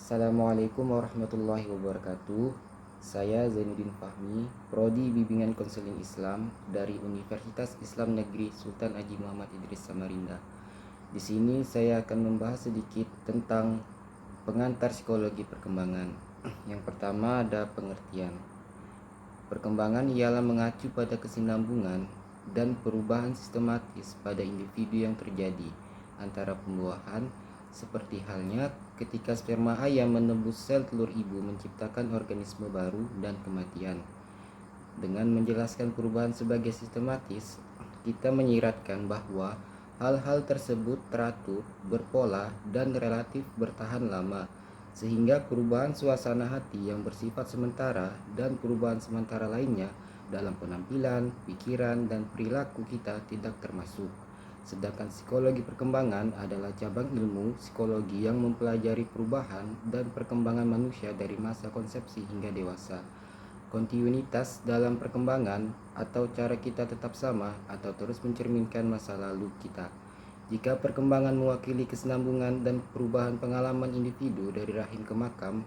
Assalamualaikum warahmatullahi wabarakatuh. Saya Zainuddin Fahmi, Prodi Bimbingan Konseling Islam dari Universitas Islam Negeri Sultan Haji Muhammad Idris Samarinda. Di sini saya akan membahas sedikit tentang pengantar psikologi perkembangan. Yang pertama ada pengertian. Perkembangan ialah mengacu pada kesinambungan dan perubahan sistematis pada individu yang terjadi antara pembuahan, seperti halnya ketika sperma ayam menembus sel telur ibu menciptakan organisme baru dan kematian. Dengan menjelaskan perubahan sebagai sistematis, kita menyiratkan bahwa hal-hal tersebut teratur, berpola, dan relatif bertahan lama, sehingga perubahan suasana hati yang bersifat sementara dan perubahan sementara lainnya dalam penampilan, pikiran, dan perilaku kita tidak termasuk. Sedangkan psikologi perkembangan adalah cabang ilmu psikologi yang mempelajari perubahan dan perkembangan manusia dari masa konsepsi hingga dewasa. Kontinuitas dalam perkembangan atau cara kita tetap sama atau terus mencerminkan masa lalu kita. Jika perkembangan mewakili kesinambungan dan perubahan pengalaman individu dari rahim ke makam,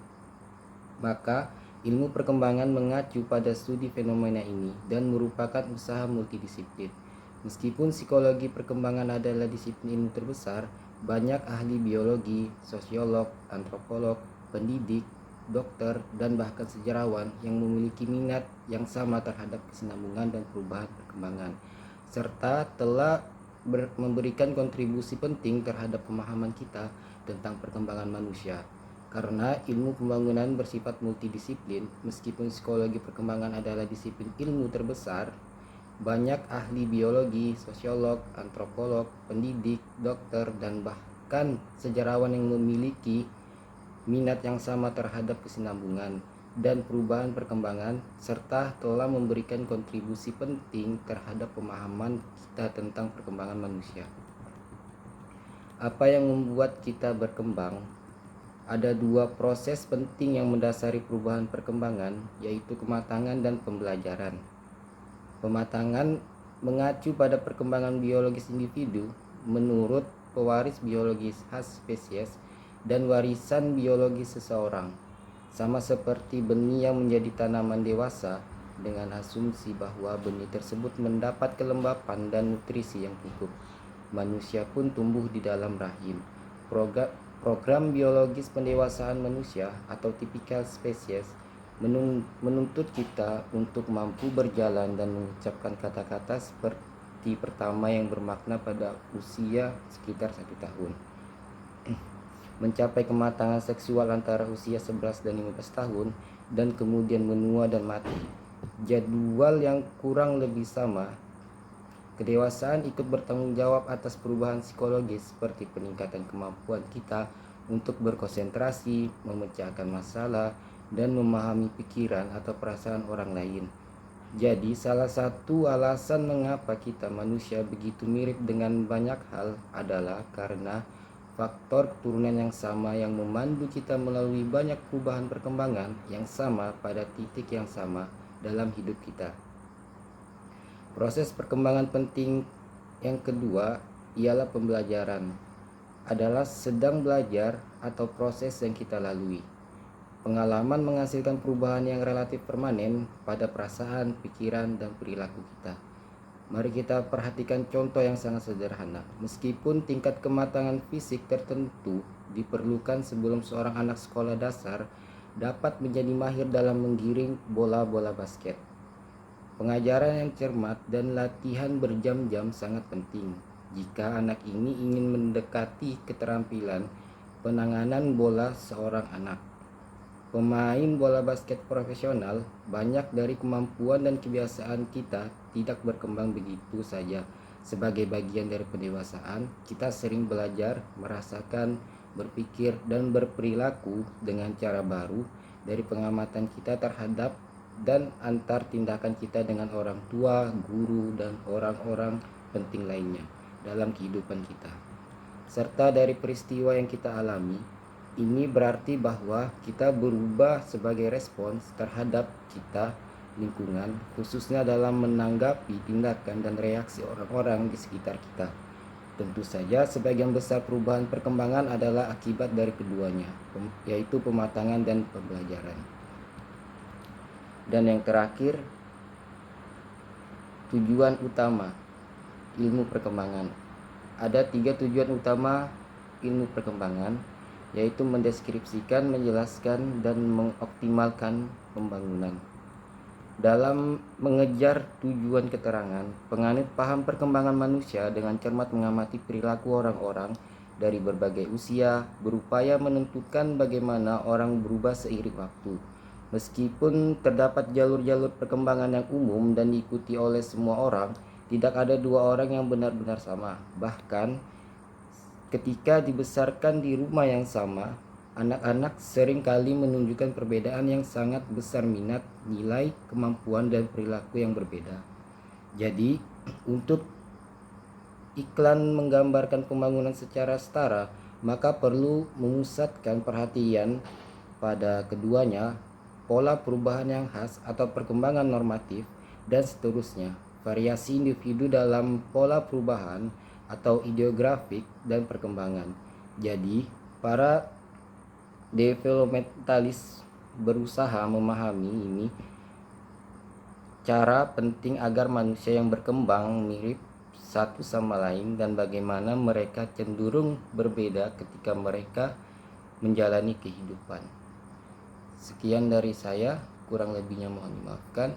maka ilmu perkembangan mengacu pada studi fenomena ini dan merupakan usaha multidisiplin. Meskipun psikologi perkembangan adalah disiplin ilmu terbesar, banyak ahli biologi, sosiolog, antropolog, pendidik, dokter, dan bahkan sejarawan yang memiliki minat yang sama terhadap kesinambungan dan perubahan perkembangan, serta telah memberikan kontribusi penting terhadap pemahaman kita tentang perkembangan manusia. Karena ilmu pembangunan bersifat multidisiplin, meskipun psikologi perkembangan adalah disiplin ilmu terbesar, banyak ahli biologi, sosiolog, antropolog, pendidik, dokter, dan bahkan sejarawan yang memiliki minat yang sama terhadap kesinambungan dan perubahan perkembangan, serta telah memberikan kontribusi penting terhadap pemahaman kita tentang perkembangan manusia. Apa yang membuat kita berkembang? Ada dua proses penting yang mendasari perubahan perkembangan, yaitu kematangan dan pembelajaran. Pematangan mengacu pada perkembangan biologis individu menurut pewaris biologis khas spesies dan warisan biologis seseorang. Sama seperti benih yang menjadi tanaman dewasa, dengan asumsi bahwa benih tersebut mendapat kelembapan dan nutrisi yang cukup. Manusia pun tumbuh di dalam rahim. Program biologis pendewasaan manusia atau tipikal spesies menuntut kita untuk mampu berjalan dan mengucapkan kata-kata seperti pertama yang bermakna pada usia sekitar 1 tahun. Mencapai kematangan seksual antara usia 11 dan 15 tahun dan kemudian menua dan mati. Jadwal yang kurang lebih sama. Kedewasaan ikut bertanggung jawab atas perubahan psikologis seperti peningkatan kemampuan kita untuk berkonsentrasi, memecahkan masalah, dan memahami pikiran atau perasaan orang lain. Jadi salah satu alasan mengapa kita manusia begitu mirip dengan banyak hal adalah karena faktor keturunan yang sama yang memandu kita melalui banyak perubahan perkembangan yang sama pada titik yang sama dalam hidup kita. Proses perkembangan penting yang kedua ialah pembelajaran. Adalah sedang belajar atau proses yang kita lalui. Pengalaman menghasilkan perubahan yang relatif permanen pada perasaan, pikiran, dan perilaku kita. Mari kita perhatikan contoh yang sangat sederhana. Meskipun tingkat kematangan fisik tertentu diperlukan sebelum seorang anak sekolah dasar dapat menjadi mahir dalam menggiring bola-bola basket, pengajaran yang cermat dan latihan berjam-jam sangat penting jika anak ini ingin mendekati keterampilan penanganan bola seorang anak. Pemain bola basket profesional, banyak dari kemampuan dan kebiasaan kita tidak berkembang begitu saja. Sebagai bagian dari pendewasaan, kita sering belajar, merasakan, berpikir, dan berperilaku dengan cara baru dari pengamatan kita terhadap dan antar tindakan kita dengan orang tua, guru, dan orang-orang penting lainnya dalam kehidupan kita, serta dari peristiwa yang kita alami. Ini berarti bahwa kita berubah sebagai respons terhadap kita, lingkungan, khususnya dalam menanggapi tindakan dan reaksi orang-orang di sekitar kita. Tentu saja sebagian besar perubahan perkembangan adalah akibat dari keduanya, yaitu pematangan dan pembelajaran. Dan yang terakhir, tujuan utama ilmu perkembangan. Ada 3 tujuan utama ilmu perkembangan, yaitu mendeskripsikan, menjelaskan, dan mengoptimalkan pembangunan. Dalam mengejar tujuan keterangan, penganut paham perkembangan manusia dengan cermat mengamati perilaku orang-orang dari berbagai usia, berupaya menentukan bagaimana orang berubah seiring waktu. Meskipun terdapat jalur-jalur perkembangan yang umum dan diikuti oleh semua orang, tidak ada dua orang yang benar-benar sama. Bahkan ketika dibesarkan di rumah yang sama, anak-anak sering kali menunjukkan perbedaan yang sangat besar minat, nilai, kemampuan, dan perilaku yang berbeda. Jadi, untuk iklan menggambarkan pembangunan secara setara, maka perlu memusatkan perhatian pada keduanya, pola perubahan yang khas atau perkembangan normatif, dan seterusnya. Variasi individu dalam pola perubahan atau ideografik dan perkembangan. Jadi, para developmentalis berusaha memahami ini cara penting agar manusia yang berkembang mirip satu sama lain dan bagaimana mereka cenderung berbeda ketika mereka menjalani kehidupan. Sekian dari saya, kurang lebihnya mohon dimaafkan.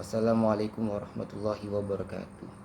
Wassalamualaikum warahmatullahi wabarakatuh.